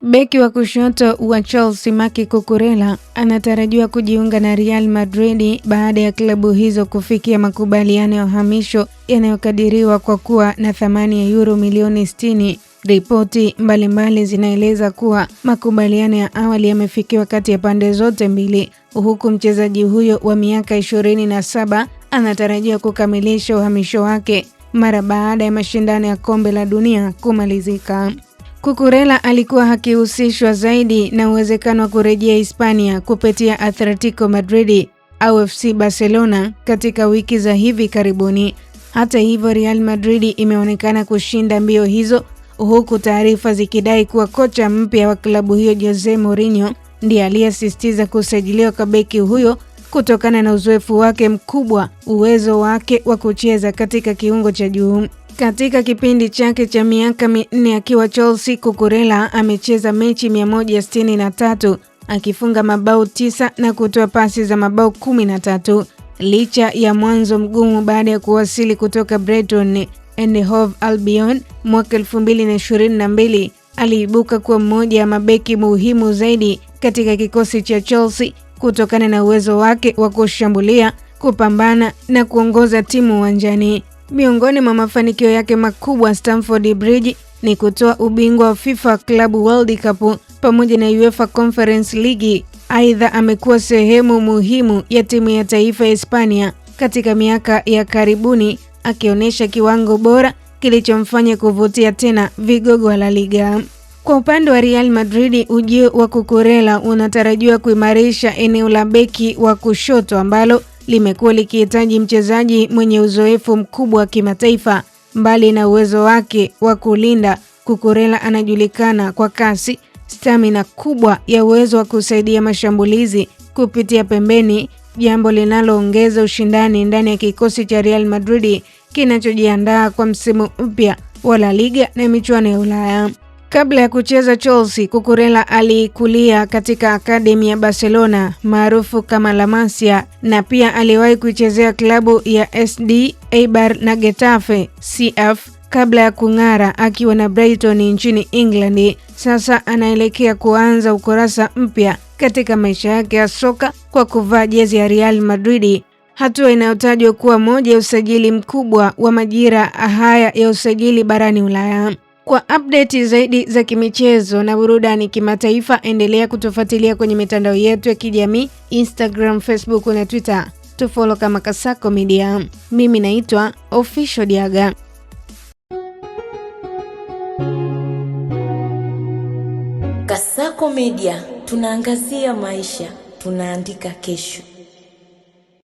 Beki wa kushoto wa Chelsea Marc Cucurella anatarajiwa kujiunga na Real Madrid baada ya klabu hizo kufikia makubaliano ya uhamisho yanayokadiriwa kwa kuwa na thamani ya euro milioni 60. Ripoti mbalimbali zinaeleza kuwa makubaliano ya awali yamefikiwa kati ya pande zote mbili, huku mchezaji huyo wa miaka 27 anatarajiwa kukamilisha uhamisho wake mara baada ya mashindano ya Kombe la Dunia kumalizika. Cucurella alikuwa akihusishwa zaidi na uwezekano wa kurejea Hispania kupitia Atletico Madrid au FC Barcelona katika wiki za hivi karibuni. Hata hivyo, Real Madrid imeonekana kushinda mbio hizo, huku taarifa zikidai kuwa kocha mpya wa klabu hiyo Jose Mourinho ndiye aliyesisitiza kusajiliwa kwa beki huyo kutokana na uzoefu wake mkubwa, uwezo wake wa kucheza katika kiungo cha juu. Katika kipindi chake cha miaka 4 akiwa Chelsea, Cucurella amecheza mechi 163, akifunga mabao 9 na kutoa pasi za mabao 13. Licha ya mwanzo mgumu baada ya kuwasili kutoka Brighton and Hove Albion mwaka 2022, aliibuka kuwa mmoja wa mabeki muhimu zaidi katika kikosi cha Chelsea kutokana na uwezo wake wa kushambulia, kupambana na kuongoza timu uwanjani. Miongoni mwa mafanikio yake makubwa Stamford Bridge ni kutoa ubingwa wa FIFA Club World Cup pamoja na UEFA Conference League. Aidha, amekuwa sehemu muhimu ya timu ya taifa ya Hispania katika miaka ya karibuni, akionyesha kiwango bora kilichomfanya kuvutia tena vigogo wa La Liga. Kwa upande wa Real Madrid, ujio wa Cucurella unatarajiwa kuimarisha eneo la beki wa kushoto ambalo limekuwa likihitaji mchezaji mwenye uzoefu mkubwa wa kimataifa. Mbali na uwezo wake wa kulinda, Cucurella anajulikana kwa kasi, stamina kubwa ya uwezo wa kusaidia mashambulizi kupitia pembeni, jambo linaloongeza ushindani ndani ya kikosi cha Real Madrid kinachojiandaa kwa msimu mpya wa La Liga na michuano ya Ulaya. Kabla ya kucheza Chelsea, Cucurella alikulia katika akademi ya Barcelona maarufu kama La Masia, na pia aliwahi kuchezea klabu ya SD Eibar na Getafe CF kabla ya kung'ara akiwa na Brighton nchini England. Sasa anaelekea kuanza ukurasa mpya katika maisha yake ya soka kwa kuvaa jezi ya Real Madrid, hatua inayotajwa kuwa moja ya usajili mkubwa wa majira haya ya usajili barani Ulaya. Kwa update zaidi za kimichezo na burudani kimataifa, endelea kutufuatilia kwenye mitandao yetu ya kijamii Instagram, Facebook na Twitter. Tufollow kama Kasako Media. Mimi naitwa Official Diaga. Kasako Media, tunaangazia maisha, tunaandika kesho.